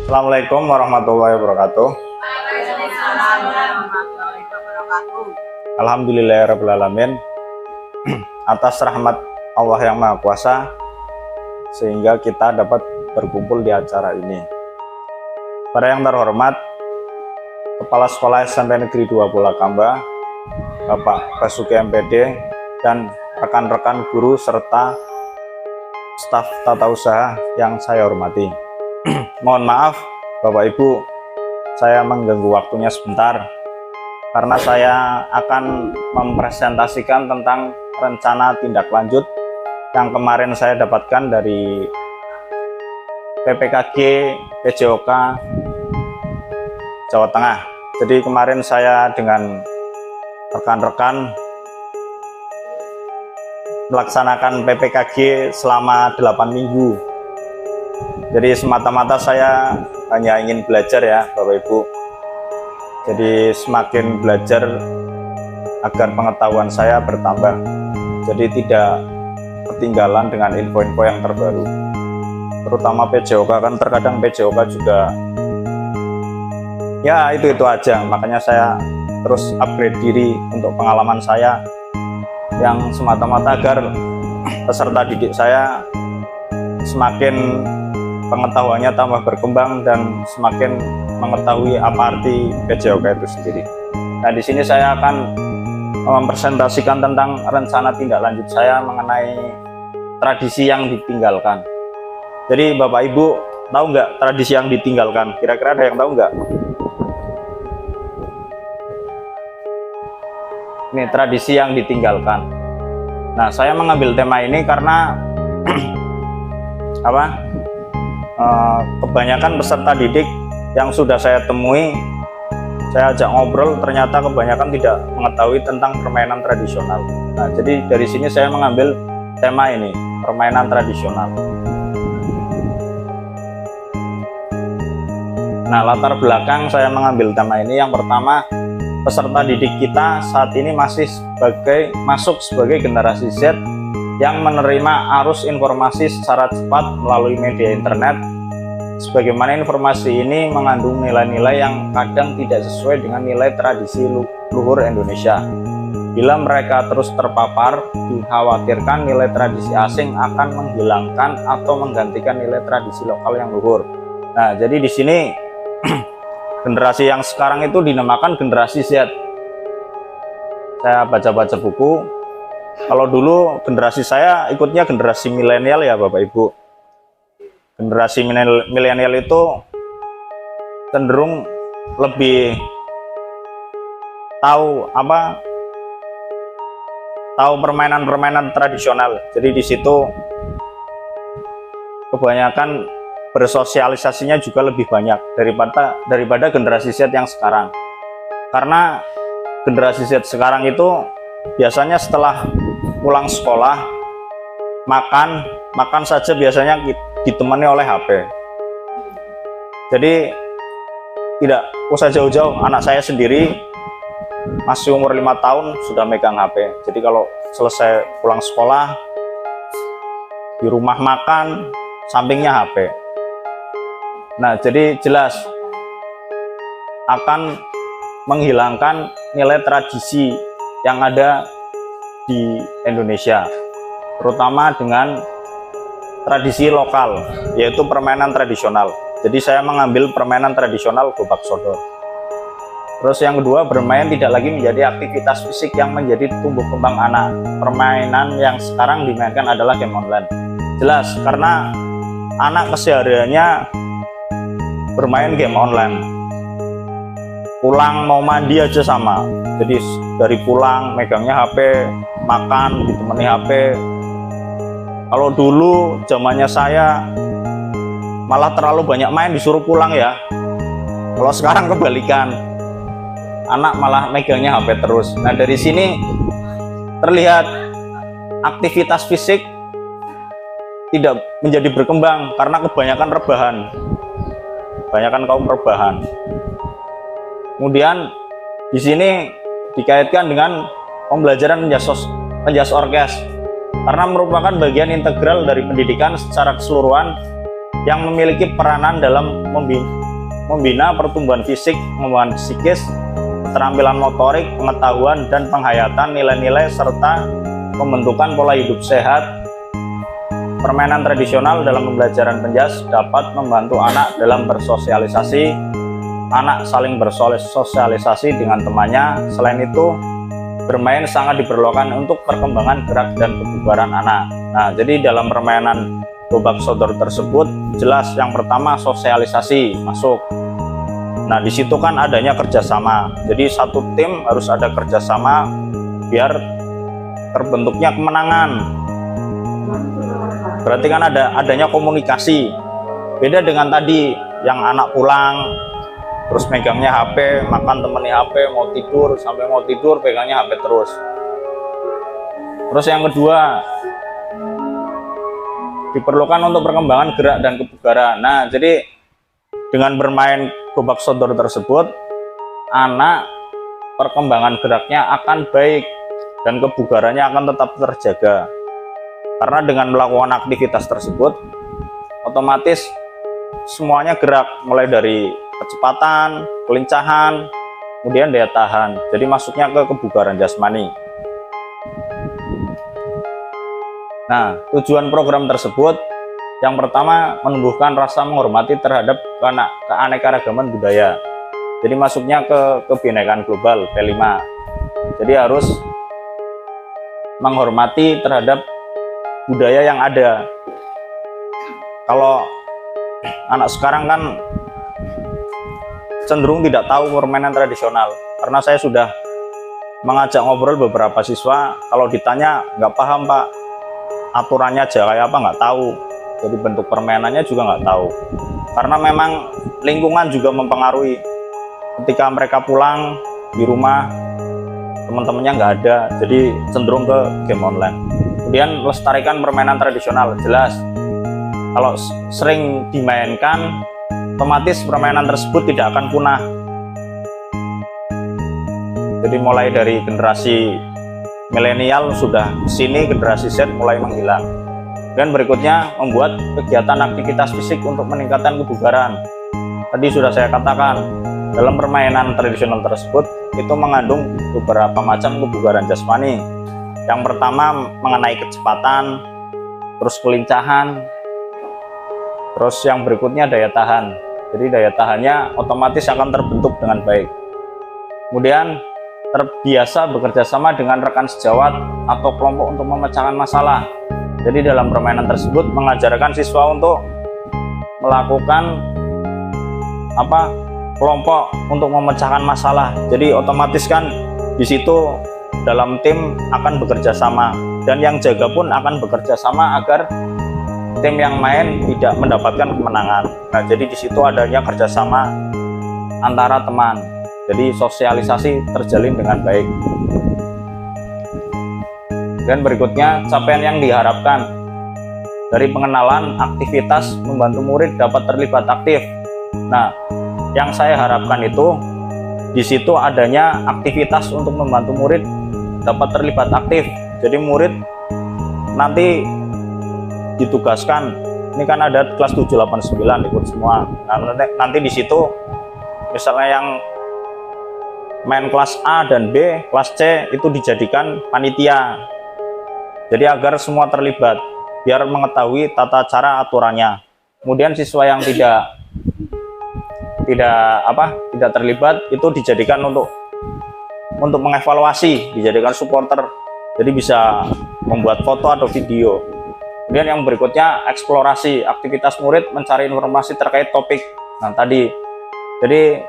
Assalamualaikum warahmatullahi wabarakatuh. Alhamdulillahirrahmanirrahim. Atas rahmat Allah yang Maha Kuasa, sehingga kita dapat berkumpul di acara ini. Para yang terhormat, Kepala Sekolah SMP Negeri 2 Bulakamba, Bapak Basuki MPD, dan rekan-rekan guru serta staf tata usaha yang saya hormati. Mohon maaf Bapak Ibu, saya mengganggu waktunya sebentar karena saya akan mempresentasikan tentang rencana tindak lanjut yang kemarin saya dapatkan dari PPKG PJOK Jawa Tengah. Jadi kemarin saya dengan rekan-rekan melaksanakan PPKG selama 8 minggu. Jadi semata-mata saya hanya ingin belajar ya Bapak Ibu. Jadi semakin belajar agar pengetahuan saya bertambah. Jadi tidak ketinggalan dengan info-info yang terbaru. Terutama PJOK, kan terkadang PJOK juga ya itu aja. Makanya saya terus upgrade diri untuk pengalaman saya yang semata-mata agar peserta didik saya semakin pengetahuannya tambah berkembang dan semakin mengetahui apa arti PJOK itu sendiri. Nah, di sini saya akan mempresentasikan tentang rencana tindak lanjut saya mengenai tradisi yang ditinggalkan. Jadi Bapak Ibu tahu nggak tradisi yang ditinggalkan? Kira-kira ada yang tahu nggak? Ini tradisi yang ditinggalkan. Nah, saya mengambil tema ini karena kebanyakan peserta didik yang sudah saya temui, saya ajak ngobrol, ternyata kebanyakan tidak mengetahui tentang permainan tradisional. Nah, jadi dari sini saya mengambil tema ini, permainan tradisional. Nah, latar belakang saya mengambil tema ini, yang pertama, peserta didik kita saat ini masuk sebagai generasi Z yang menerima arus informasi secara cepat melalui media internet. Sebagaimana informasi ini mengandung nilai-nilai yang kadang tidak sesuai dengan nilai tradisi luhur Indonesia. Bila mereka terus terpapar, dikhawatirkan nilai tradisi asing akan menghilangkan atau menggantikan nilai tradisi lokal yang luhur. Nah, jadi di sini generasi yang sekarang itu dinamakan generasi Z. Saya baca-baca buku. Kalau dulu generasi saya ikutnya generasi milenial ya Bapak Ibu. Generasi milenial itu cenderung lebih tahu permainan-permainan tradisional. Jadi di situ kebanyakan bersosialisasinya juga lebih banyak daripada generasi Z yang sekarang. Karena generasi Z sekarang itu biasanya setelah pulang sekolah, makan saja biasanya ditemani oleh HP. Jadi tidak usah jauh-jauh, anak saya sendiri masih umur 5 tahun sudah megang HP. Jadi kalau selesai pulang sekolah, di rumah makan, sampingnya HP. Nah, jadi jelas akan menghilangkan nilai tradisi yang ada di Indonesia, terutama dengan tradisi lokal, yaitu permainan tradisional. Jadi saya mengambil permainan tradisional gobak sodor. Terus yang kedua, bermain tidak lagi menjadi aktivitas fisik yang menjadi tumbuh kembang anak. Permainan yang sekarang dimainkan adalah game online. Jelas, karena anak kesehariannya bermain game online. Pulang mau mandi aja sama. Jadi dari pulang megangnya HP, makan ditemani HP, Kalau dulu zamannya saya malah terlalu banyak main disuruh pulang ya. Kalau sekarang kebalikan, anak malah megangnya HP terus. Nah, dari sini terlihat aktivitas fisik tidak menjadi berkembang karena kebanyakan rebahan, kebanyakan kaum rebahan. Kemudian di sini dikaitkan dengan pembelajaran penjas orkes karena merupakan bagian integral dari pendidikan secara keseluruhan yang memiliki peranan dalam membina pertumbuhan fisik, pengembangan psikis, keterampilan motorik, pengetahuan, dan penghayatan nilai-nilai serta pembentukan pola hidup sehat. Permainan tradisional dalam pembelajaran penjas dapat membantu anak dalam bersosialisasi. Anak saling bersosialisasi dengan temannya. Selain itu, bermain sangat diperlukan untuk perkembangan gerak dan kebugaran anak. Nah, jadi dalam permainan gobak sodor tersebut jelas yang pertama sosialisasi masuk. Nah, di situ kan adanya kerjasama. Jadi satu tim harus ada kerjasama biar terbentuknya kemenangan. Berarti kan adanya komunikasi. Beda dengan tadi yang anak pulang terus megangnya HP, makan temennya HP, mau tidur sampai mau tidur pegangnya HP terus. Terus yang kedua, diperlukan untuk perkembangan gerak dan kebugaran. Nah, jadi dengan bermain gobak sodor tersebut, anak perkembangan geraknya akan baik dan kebugarannya akan tetap terjaga. Karena dengan melakukan aktivitas tersebut, otomatis semuanya gerak, mulai dari kecepatan, kelincahan, kemudian daya tahan. Jadi masuknya ke kebugaran jasmani. Nah, tujuan program tersebut yang pertama menumbuhkan rasa menghormati terhadap keanekaragaman budaya. Jadi masuknya ke kebinekaan global P5. Jadi harus menghormati terhadap budaya yang ada. Kalau anak sekarang kan cenderung tidak tahu permainan tradisional, karena saya sudah mengajak ngobrol beberapa siswa, kalau ditanya nggak paham Pak, aturannya aja kayak apa nggak tahu, jadi bentuk permainannya juga nggak tahu. Karena memang lingkungan juga mempengaruhi. Ketika mereka pulang di rumah, teman-temannya nggak ada, jadi cenderung ke game online. Kemudian lestarikan permainan tradisional, jelas kalau sering dimainkan, otomatis permainan tersebut tidak akan punah. Jadi mulai dari generasi milenial sudah sini, generasi Z mulai menghilang. Dan berikutnya membuat kegiatan aktivitas fisik untuk meningkatkan kebugaran. Tadi sudah saya katakan, dalam permainan tradisional tersebut itu mengandung beberapa macam kebugaran jasmani. Yang pertama mengenai kecepatan, terus kelincahan, terus yang berikutnya daya tahan. Jadi daya tahannya otomatis akan terbentuk dengan baik. Kemudian terbiasa bekerja sama dengan rekan sejawat atau kelompok untuk memecahkan masalah. Jadi dalam permainan tersebut mengajarkan siswa untuk melakukan kelompok untuk memecahkan masalah. Jadi otomatis kan di situ dalam tim akan bekerja sama, dan yang jaga pun akan bekerja sama agar tim yang main tidak mendapatkan kemenangan. Nah, jadi di situ adanya kerjasama antara teman. Jadi sosialisasi terjalin dengan baik. Dan berikutnya capaian yang diharapkan dari pengenalan aktivitas membantu murid dapat terlibat aktif. Nah, yang saya harapkan itu di situ adanya aktivitas untuk membantu murid dapat terlibat aktif. Jadi murid nanti ditugaskan, ini kan ada kelas 7, 8, 9 ikut semua. Nah, nanti di situ misalnya yang main kelas A dan B, kelas C itu dijadikan panitia. Jadi agar semua terlibat, biar mengetahui tata cara aturannya. Kemudian siswa yang tidak terlibat itu dijadikan untuk mengevaluasi, dijadikan supporter. Jadi bisa membuat foto atau video. Kemudian yang berikutnya eksplorasi, aktivitas murid mencari informasi terkait topik. Nah, tadi jadi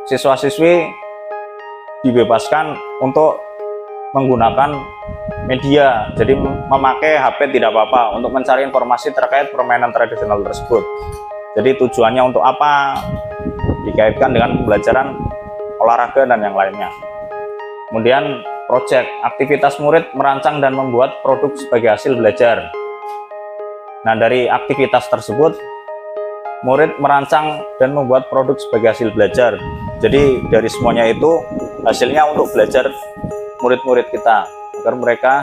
siswa-siswi dibebaskan untuk menggunakan media, jadi memakai HP tidak apa-apa untuk mencari informasi terkait permainan tradisional tersebut. Jadi tujuannya untuk apa? Dikaitkan dengan pembelajaran olahraga dan yang lainnya. Kemudian project, aktivitas murid merancang dan membuat produk sebagai hasil belajar. Nah, dari aktivitas tersebut murid merancang dan membuat produk sebagai hasil belajar. Jadi dari semuanya itu hasilnya untuk belajar murid-murid kita agar mereka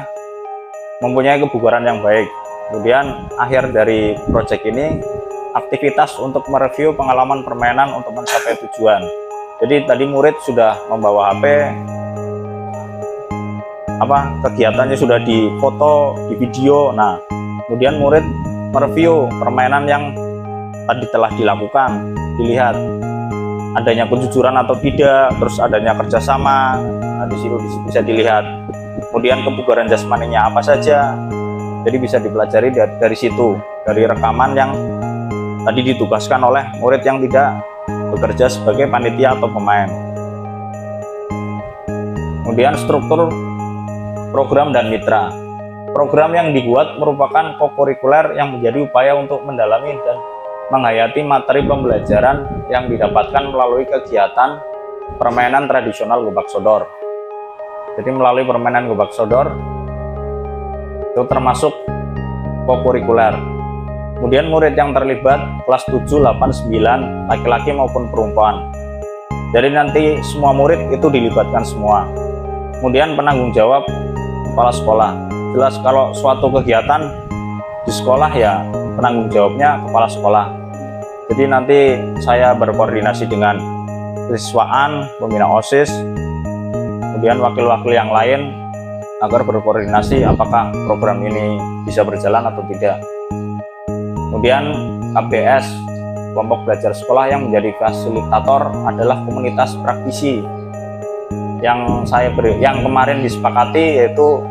mempunyai kebugaran yang baik. Kemudian akhir dari proyek ini aktivitas untuk mereview pengalaman permainan untuk mencapai tujuan. Jadi tadi murid sudah membawa HP, kegiatannya sudah difoto, di video. Nah, kemudian murid mereview permainan yang tadi telah dilakukan, dilihat adanya kejujuran atau tidak, terus adanya kerjasama. Nah, di situ bisa dilihat. Kemudian kebugaran jasmaninya apa saja, jadi bisa dipelajari dari situ, dari rekaman yang tadi ditugaskan oleh murid yang tidak bekerja sebagai panitia atau pemain. Kemudian struktur program dan mitra. Program yang dibuat merupakan kokurikuler yang menjadi upaya untuk mendalami dan menghayati materi pembelajaran yang didapatkan melalui kegiatan permainan tradisional Gobag Sodor. Jadi melalui permainan Gobag Sodor itu termasuk kokurikuler. Kemudian murid yang terlibat kelas 7, 8, 9 laki-laki maupun perempuan. Jadi nanti semua murid itu dilibatkan semua. Kemudian penanggung jawab kepala sekolah. Jelas kalau suatu kegiatan di sekolah ya penanggung jawabnya kepala sekolah. Jadi nanti saya berkoordinasi dengan siswaan, pembina OSIS, kemudian wakil-wakil yang lain agar berkoordinasi apakah program ini bisa berjalan atau tidak. Kemudian KBS, kelompok belajar sekolah, yang menjadi fasilitator adalah komunitas praktisi yang kemarin disepakati, yaitu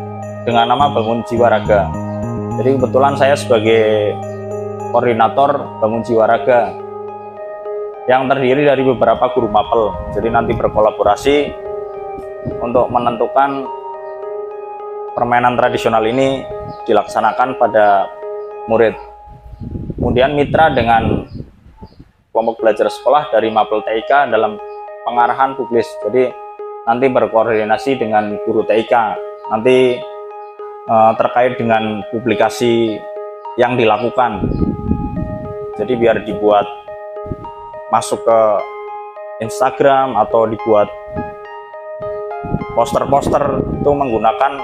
dengan nama Bangun Jiwa Raga. Jadi kebetulan saya sebagai koordinator Bangun Jiwa Raga yang terdiri dari beberapa guru mapel. Jadi nanti berkolaborasi untuk menentukan permainan tradisional ini dilaksanakan pada murid. Kemudian mitra dengan kelompok belajar sekolah dari mapel TIK dalam pengarahan publis. Jadi nanti berkoordinasi dengan guru TIK nanti terkait dengan publikasi yang dilakukan. Jadi biar dibuat masuk ke Instagram atau dibuat poster-poster itu menggunakan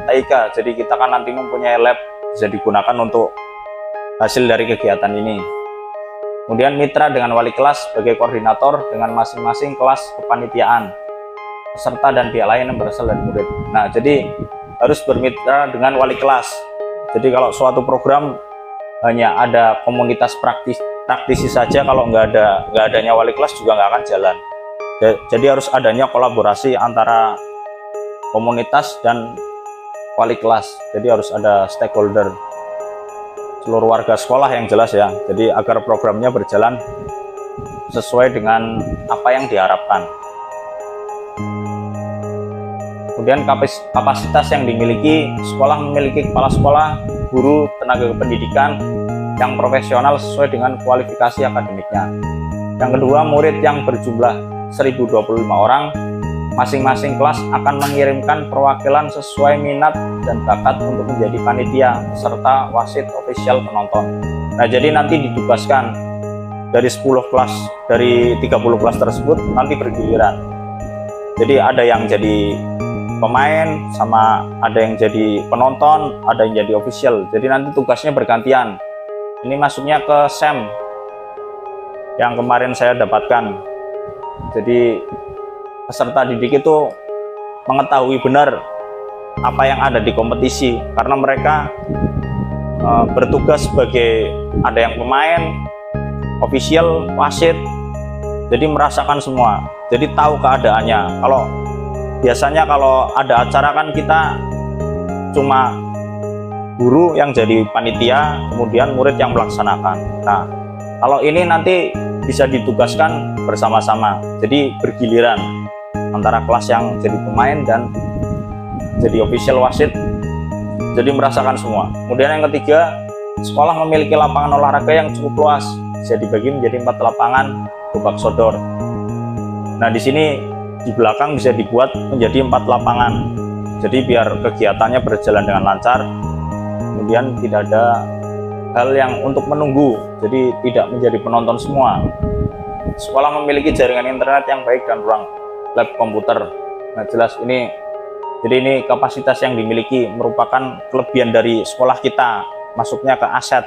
TIK. Jadi kita kan nanti mempunyai lab, bisa digunakan untuk hasil dari kegiatan ini. Kemudian mitra dengan wali kelas sebagai koordinator dengan masing-masing kelas kepanitiaan, peserta dan pihak lain yang berasal dari murid. Nah, jadi harus bermitra dengan wali kelas. Jadi kalau suatu program hanya ada komunitas praktisi saja, kalau nggak adanya wali kelas juga nggak akan jalan. Jadi harus adanya kolaborasi antara komunitas dan wali kelas. Jadi harus ada stakeholder, seluruh warga sekolah yang jelas ya. Jadi agar programnya berjalan sesuai dengan apa yang diharapkan. Kemudian kapasitas yang dimiliki sekolah, memiliki kepala sekolah, guru, tenaga pendidikan yang profesional sesuai dengan kualifikasi akademiknya. Yang kedua, murid yang berjumlah 1025 orang, masing-masing kelas akan mengirimkan perwakilan sesuai minat dan bakat untuk menjadi panitia serta wasit ofisial penonton. Nah, jadi nanti ditugaskan dari 10 kelas, dari 30 kelas tersebut nanti bergiliran. Jadi ada yang jadi pemain, sama ada yang jadi penonton, ada yang jadi official. Jadi nanti tugasnya bergantian. Ini masuknya ke SEM yang kemarin saya dapatkan. Jadi peserta didik itu mengetahui benar apa yang ada di kompetisi, karena mereka bertugas sebagai ada yang pemain, official, wasit. Jadi merasakan semua. Jadi tahu keadaannya. Biasanya kalau ada acara kan kita cuma guru yang jadi panitia, kemudian murid yang melaksanakan. Nah, kalau ini nanti bisa ditugaskan bersama-sama, jadi bergiliran antara kelas yang jadi pemain dan jadi official wasit, jadi merasakan semua. Kemudian yang ketiga, sekolah memiliki lapangan olahraga yang cukup luas, bisa dibagi menjadi 4 lapangan gobak sodor. Nah di sini di belakang bisa dibuat menjadi 4 lapangan, jadi biar kegiatannya berjalan dengan lancar, kemudian tidak ada hal yang untuk menunggu, jadi tidak menjadi penonton semua. Sekolah memiliki jaringan internet yang baik dan ruang lab komputer. Nah jelas ini, jadi ini kapasitas yang dimiliki merupakan kelebihan dari sekolah kita, masuknya ke aset.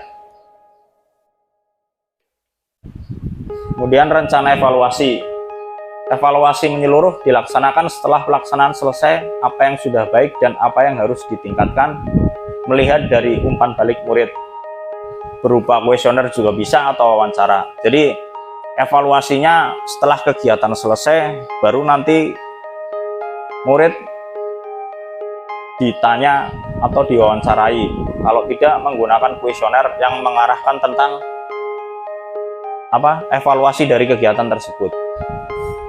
Kemudian rencana evaluasi. Evaluasi menyeluruh dilaksanakan setelah pelaksanaan selesai, apa yang sudah baik dan apa yang harus ditingkatkan, melihat dari umpan balik murid. Berupa kuesioner juga bisa atau wawancara. Jadi evaluasinya setelah kegiatan selesai, baru nanti murid ditanya atau diwawancarai. Kalau tidak, menggunakan kuesioner yang mengarahkan tentang evaluasi dari kegiatan tersebut.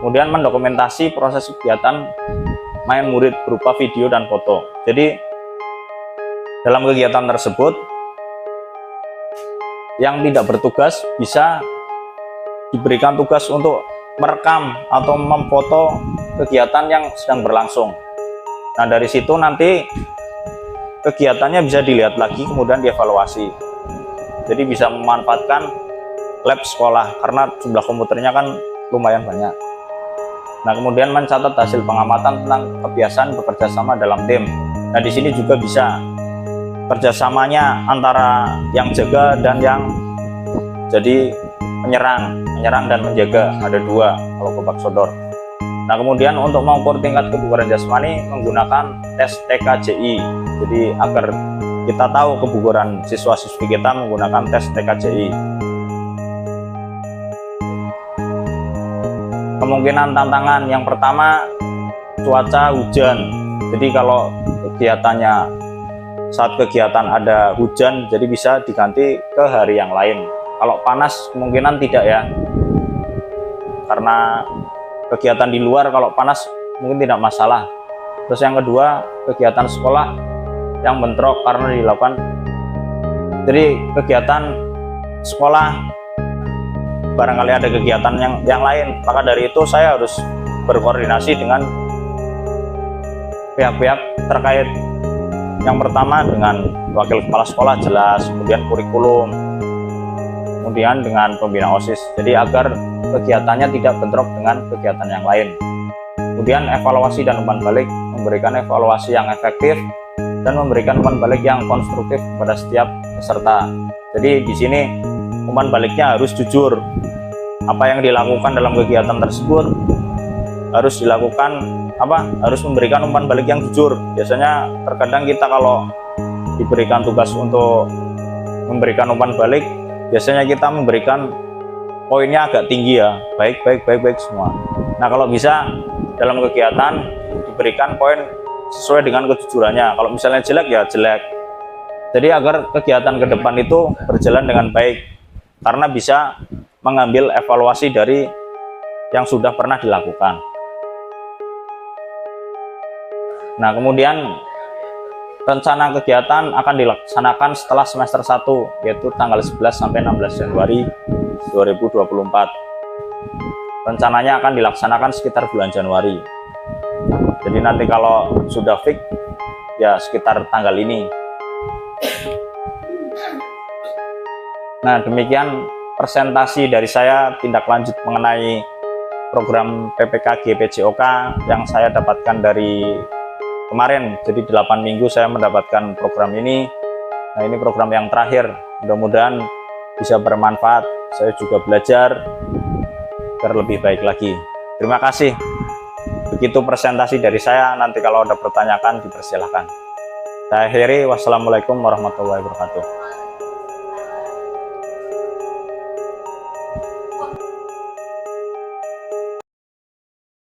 Kemudian mendokumentasi proses kegiatan main murid berupa video dan foto. Jadi dalam kegiatan tersebut, yang tidak bertugas bisa diberikan tugas untuk merekam atau memfoto kegiatan yang sedang berlangsung. Nah dari situ nanti kegiatannya bisa dilihat lagi, kemudian dievaluasi. Jadi bisa memanfaatkan lab sekolah karena jumlah komputernya kan lumayan banyak. Nah kemudian mencatat hasil pengamatan tentang kebiasaan bekerja sama dalam tim. Nah di sini juga bisa kerjasamanya antara yang jaga dan yang jadi menyerang dan menjaga, ada 2 kalau gobak sodor. Nah kemudian untuk mengukur tingkat kebugaran jasmani menggunakan tes TKJI. Jadi agar kita tahu kebugaran siswa-siswi kita menggunakan tes TKJI. Kemungkinan tantangan yang pertama, cuaca hujan. Jadi kalau saat kegiatan ada hujan, jadi bisa diganti ke hari yang lain. Kalau panas kemungkinan tidak ya, karena kegiatan di luar kalau panas mungkin tidak masalah. Terus yang kedua, kegiatan sekolah yang bentrok karena dilakukan, jadi kegiatan sekolah barangkali ada kegiatan yang lain, maka dari itu saya harus berkoordinasi dengan pihak-pihak terkait. Yang pertama dengan wakil kepala sekolah jelas, kemudian kurikulum, kemudian dengan pembina OSIS, jadi agar kegiatannya tidak bentrok dengan kegiatan yang lain. Kemudian evaluasi dan umpan balik, memberikan evaluasi yang efektif dan memberikan umpan balik yang konstruktif kepada setiap peserta. Jadi di sini umpan baliknya harus jujur. Apa yang dilakukan dalam kegiatan tersebut harus dilakukan harus memberikan umpan balik yang jujur. Biasanya terkadang kita kalau diberikan tugas untuk memberikan umpan balik, biasanya kita memberikan poinnya agak tinggi ya, baik semua. Nah kalau bisa dalam kegiatan diberikan poin sesuai dengan kejujurannya. Kalau misalnya jelek ya jelek. Jadi agar kegiatan ke depan itu berjalan dengan baik, karena bisa mengambil evaluasi dari yang sudah pernah dilakukan. Nah kemudian rencana kegiatan akan dilaksanakan setelah semester 1, yaitu tanggal 11 sampai 16 Januari 2024. Rencananya akan dilaksanakan sekitar bulan Januari. Jadi nanti kalau sudah fix ya sekitar tanggal ini. Nah demikian presentasi dari saya tindak lanjut mengenai program PPKG PJOK yang saya dapatkan dari kemarin. Jadi 8 minggu saya mendapatkan program ini. Nah ini program yang terakhir, mudah-mudahan bisa bermanfaat. Saya juga belajar agar lebih baik lagi. Terima kasih. Begitu presentasi dari saya, nanti kalau ada pertanyaan dipersilahkan. Saya akhiri, wassalamualaikum warahmatullahi wabarakatuh.